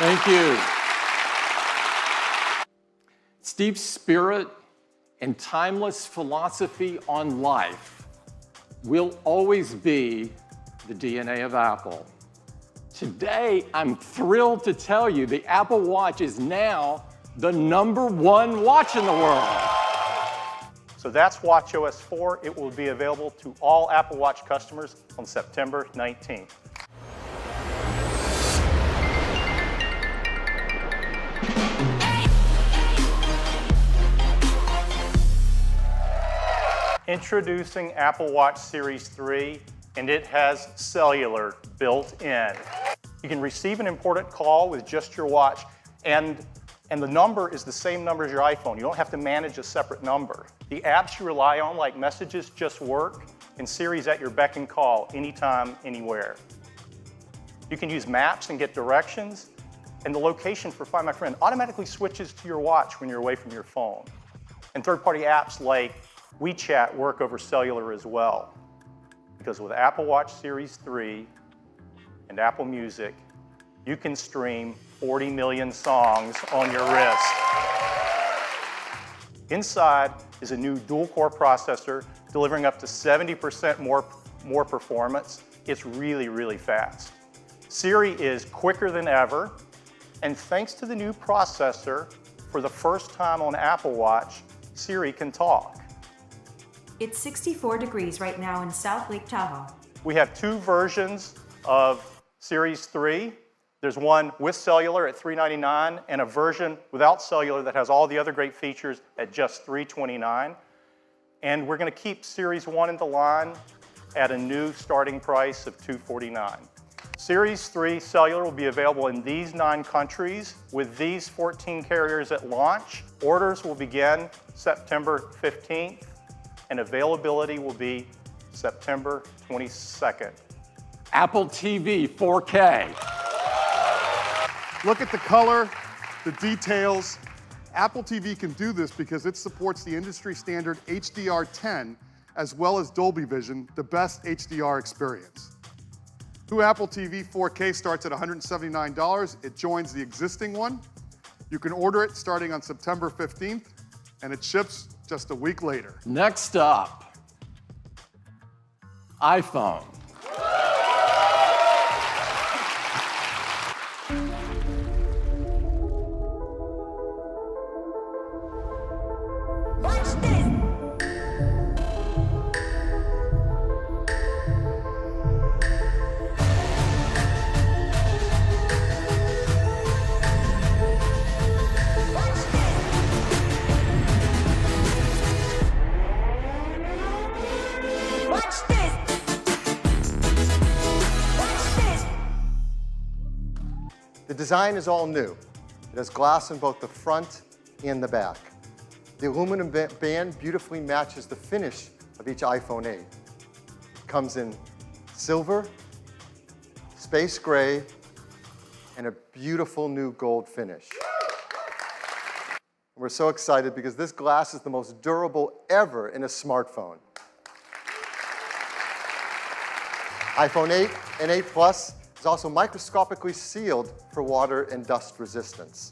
Thank you. Steve's spirit and timeless philosophy on life will always be the DNA of Apple. Today, I'm thrilled to tell you the Apple Watch is now the #1 watch in the world. So that's watchOS 4. It will be available to all Apple Watch customers on September 19th. Introducing Apple Watch Series 3, and it has cellular built in. You can receive an important call with just your watch, and the number is the same number as your iPhone. You don't have to manage a separate number. The apps you rely on, like Messages, just work, and Siri's at your beck and call anytime, anywhere. You can use Maps and get directions, and the location for Find My Friend automatically switches to your watch when you're away from your phone. And third-party apps like WeChat work over cellular as well. Because with Apple Watch Series 3 and Apple Music, you can stream 40 million songs on your wrist. Inside is a new dual-core processor delivering up to 70% more performance. It's really, really fast. Siri is quicker than ever, and thanks to the new processor, for the first time on Apple Watch, Siri can talk. It's 64 degrees right now in South Lake Tahoe. We have 2 versions of Series 3. There's one with cellular at $399 and a version without cellular that has all the other great features at just $329. And we're going to keep Series 1 in the line at a new starting price of $249. Series 3 cellular will be available in these 9 countries with these 14 carriers at launch. Orders will begin September 15th. And availability will be September 22nd. Apple TV 4K. Look at the color, the details. Apple TV can do this because it supports the industry standard HDR10 as well as Dolby Vision, the best HDR experience. New Apple TV 4K starts at $179. It joins the existing one. You can order it starting on September 15th, and it ships just a week later. Next up, iPhone. Watch this. The design is all new. It has glass in both the front and the back. The aluminum band beautifully matches the finish of each iPhone 8. It comes in silver, space gray, and a beautiful new gold finish. We're so excited because this glass is the most durable ever in a smartphone. iPhone 8 and 8 Plus is also microscopically sealed for water and dust resistance.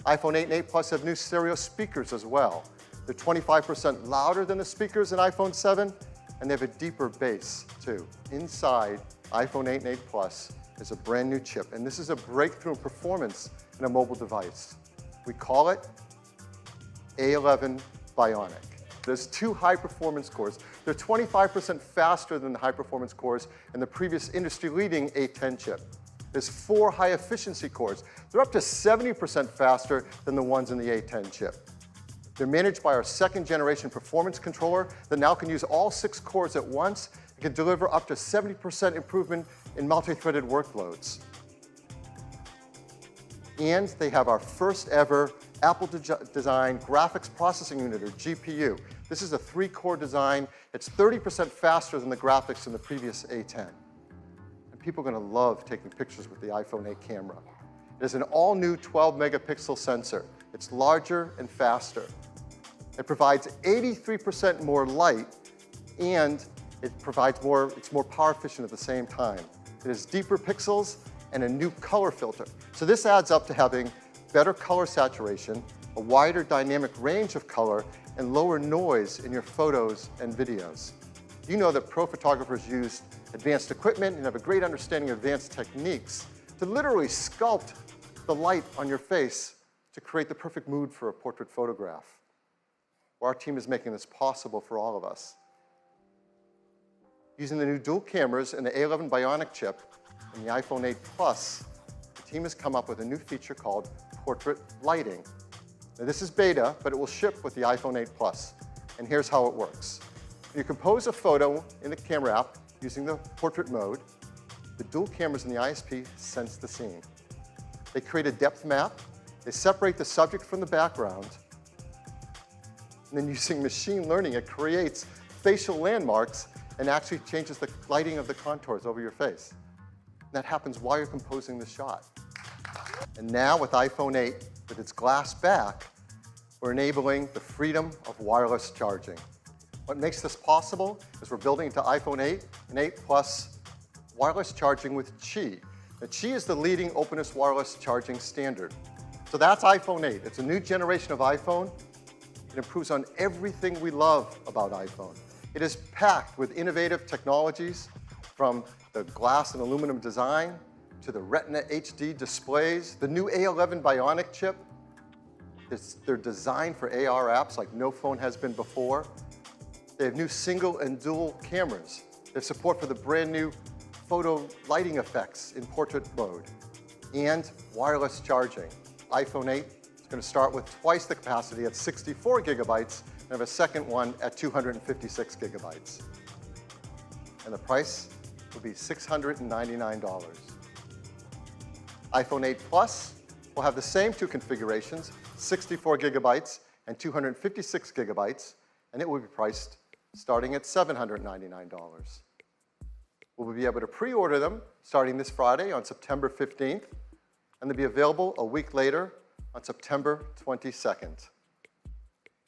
iPhone 8 and 8 Plus have new stereo speakers as well. They're 25% louder than the speakers in iPhone 7, and they have a deeper bass too. Inside iPhone 8 and 8 Plus is a brand new chip, and this is a breakthrough in performance in a mobile device. We call it A11 Bionic. There's 2 high-performance cores. They're 25% faster than the high-performance cores in the previous industry-leading A10 chip. There's 4 high-efficiency cores. They're up to 70% faster than the ones in the A10 chip. They're managed by our 2nd-generation performance controller that now can use all 6 cores at once and can deliver up to 70% improvement in multi-threaded workloads. And they have our first ever Apple design graphics processing unit, or GPU. This is a 3-core design. It's 30% faster than the graphics in the previous A10. And people are going to love taking pictures with the iPhone 8 camera. It has an all-new 12-megapixel sensor. It's larger and faster. It provides 83% more light, and it's more power efficient at the same time. It has deeper pixels and a new color filter. So this adds up to having better color saturation, a wider dynamic range of color, and lower noise in your photos and videos. You know that pro photographers use advanced equipment and have a great understanding of advanced techniques to literally sculpt the light on your face to create the perfect mood for a portrait photograph. Well, our team is making this possible for all of us. Using the new dual cameras and the A11 Bionic chip and the iPhone 8 Plus, the team has come up with a new feature called portrait lighting. Now, this is beta, but it will ship with the iPhone 8 Plus. And here's how it works. You compose a photo in the camera app using the portrait mode. The dual cameras in the ISP sense the scene. They create a depth map. They separate the subject from the background. And then using machine learning, it creates facial landmarks and actually changes the lighting of the contours over your face. And that happens while you're composing the shot. And now with iPhone 8, with its glass back, we're enabling the freedom of wireless charging. What makes this possible is we're building into iPhone 8 and 8 Plus wireless charging with Qi. Now, Qi is the leading openness wireless charging standard. So that's iPhone 8. It's a new generation of iPhone. It improves on everything we love about iPhone. It is packed with innovative technologies, from the glass and aluminum design to the Retina HD displays, the new A11 Bionic chip. They're designed for AR apps like no phone has been before. They have new single and dual cameras. They have support for the brand new photo lighting effects in portrait mode, and wireless charging. iPhone 8 is going to start with twice the capacity at 64 gigabytes and have a second one at 256 gigabytes. And the price will be $699. iPhone 8 Plus will have the same two configurations, 64 gigabytes and 256 gigabytes, and it will be priced starting at $799. We'll be able to pre-order them starting this Friday on September 15th, and they'll be available a week later on September 22nd.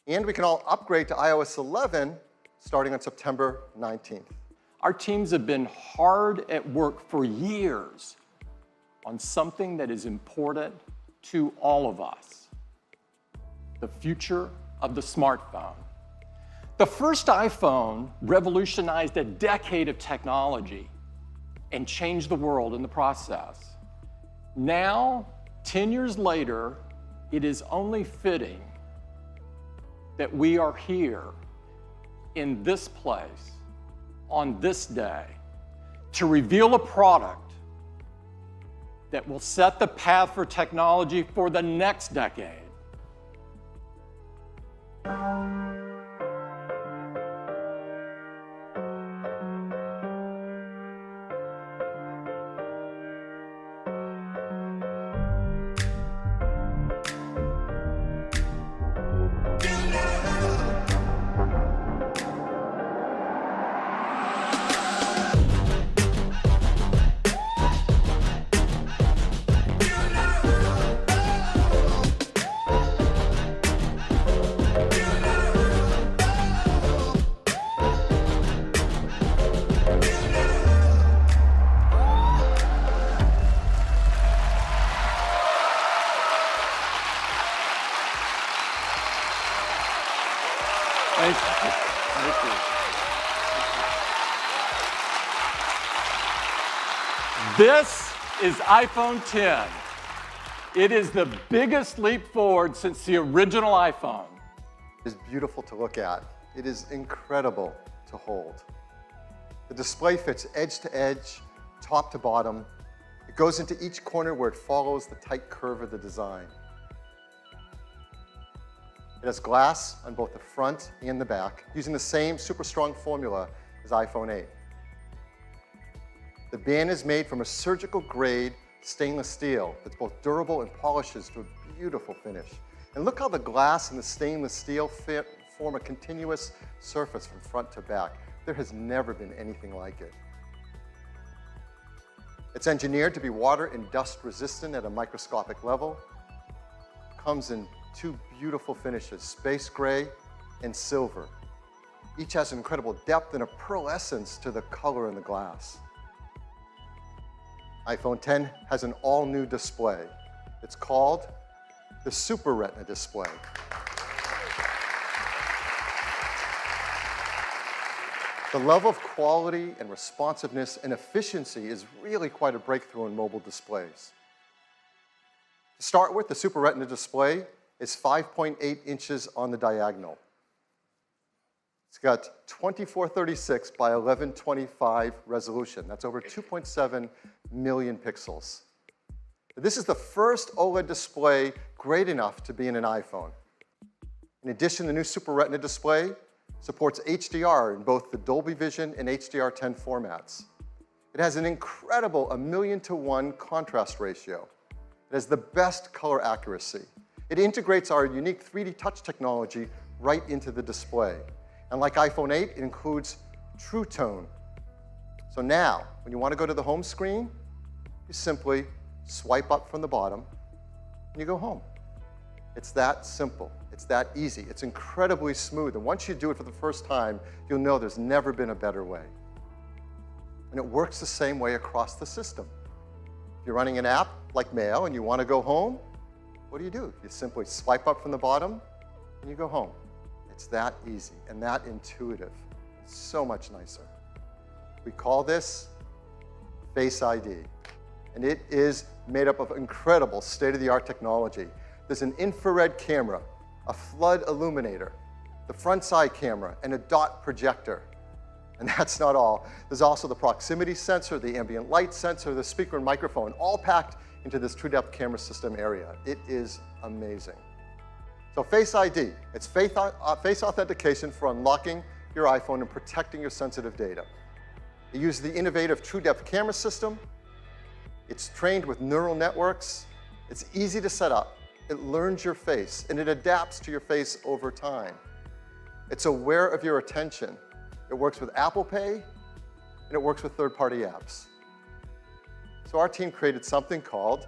And we can all upgrade to iOS 11 starting on September 19th. Our teams have been hard at work for years on something that is important to all of us: the future of the smartphone. The first iPhone revolutionized a decade of technology and changed the world in the process. Now, 10 years later, it is only fitting that we are here in this place on this day to reveal a product that will set the path for technology for the next decade. Thank you. Thank you. This is iPhone 10. It is the biggest leap forward since the original iPhone. It is beautiful to look at. It is incredible to hold. The display fits edge to edge, top to bottom. It goes into each corner where it follows the tight curve of the design. It has glass on both the front and the back, using the same super strong formula as iPhone 8. The band is made from a surgical grade stainless steel that's both durable and polishes to a beautiful finish. And look how the glass and the stainless steel form a continuous surface from front to back. There has never been anything like it. It's engineered to be water and dust resistant at a microscopic level. It comes in two beautiful finishes, space gray and silver. Each has incredible depth and a pearlescence to the color in the glass. iPhone 10 has an all-new display. It's called the Super Retina display. The level of quality and responsiveness and efficiency is really quite a breakthrough in mobile displays. To start with, the Super Retina display is 5.8 inches on the diagonal. It's got 2436 by 1125 resolution. That's over 2.7 million pixels. This is the first OLED display great enough to be in an iPhone. In addition, the new Super Retina display supports HDR in both the Dolby Vision and HDR10 formats. It has an incredible 1,000,000 to 1 contrast ratio. It has the best color accuracy. It integrates our unique 3D touch technology right into the display. And like iPhone 8, it includes True Tone. So now, when you want to go to the home screen, you simply swipe up from the bottom and you go home. It's that simple. It's that easy. It's incredibly smooth. And once you do it for the first time, you'll know there's never been a better way. And it works the same way across the system. If you're running an app like Mail and you want to go home, what do? You simply swipe up from the bottom and you go home. It's that easy and that intuitive. It's so much nicer. We call this Face ID. And it is made up of incredible state-of-the-art technology. There's an infrared camera, a flood illuminator, the front side camera, and a dot projector. And that's not all. There's also the proximity sensor, the ambient light sensor, the speaker and microphone, all packed into this true-depth camera system area. It is amazing. So Face ID, it's face authentication for unlocking your iPhone and protecting your sensitive data. It uses the innovative true-depth camera system. It's trained with neural networks. It's easy to set up. It learns your face, and it adapts to your face over time. It's aware of your attention. It works with Apple Pay, and it works with third-party apps. So our team created something called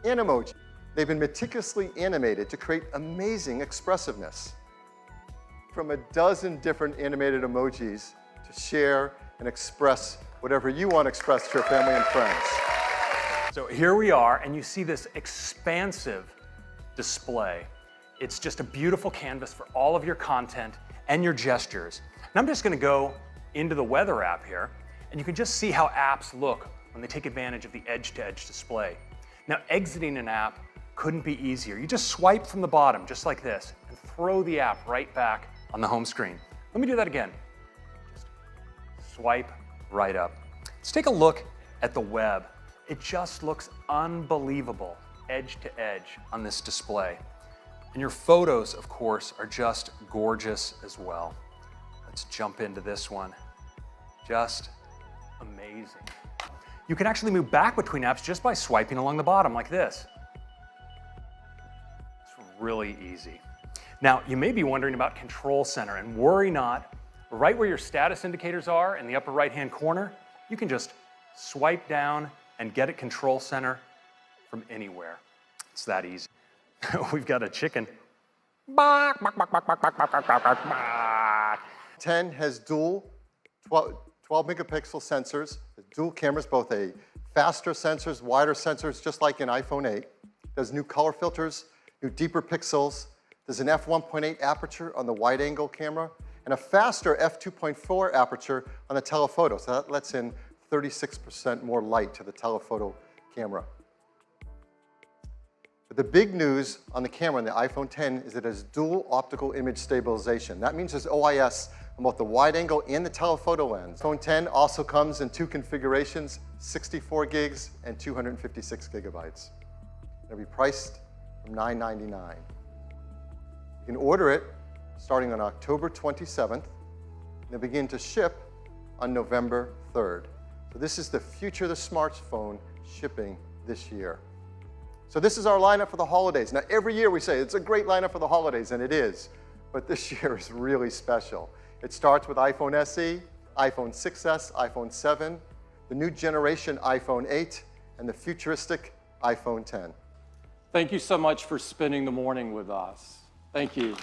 Animoji. They've been meticulously animated to create amazing expressiveness. From a dozen different animated emojis to share and express whatever you want to express to your family and friends. So here we are, and you see this expansive display. It's just a beautiful canvas for all of your content and your gestures. And I'm just going to go into the weather app here, and you can just see how apps look when they take advantage of the edge-to-edge display. Now, exiting an app couldn't be easier. You just swipe from the bottom, just like this, and throw the app right back on the home screen. Let me do that again. Just swipe right up. Let's take a look at the web. It just looks unbelievable, edge to edge on this display. And your photos, of course, are just gorgeous as well. Let's jump into this one. Just amazing. You can actually move back between apps just by swiping along the bottom like this. It's really easy. Now, you may be wondering about Control Center, and worry not. Right where your status indicators are in the upper right-hand corner, you can just swipe down and get at Control Center from anywhere. It's that easy. We've got a chicken. 10 has dual 12 megapixel sensors, dual cameras, both a faster sensors, wider sensors, just like in iPhone 8. There's new color filters, new deeper pixels. There's an f1.8 aperture on the wide-angle camera, and a faster f2.4 aperture on the telephoto. So that lets in 36% more light to the telephoto camera. But the big news on the camera on the iPhone 10 is it has dual optical image stabilization. That means there's OIS on both the wide angle and the telephoto lens. iPhone 10 also comes in two configurations, 64 gigs and 256 gigabytes. It'll be priced from $999. You can order it starting on October 27th, and they'll begin to ship on November 3rd. So this is the future of the smartphone shipping this year. So this is our lineup for the holidays. Now, every year we say it's a great lineup for the holidays, and it is. But this year is really special. It starts with iPhone SE, iPhone 6s, iPhone 7, the new generation iPhone 8, and the futuristic iPhone 10. Thank you so much for spending the morning with us. Thank you.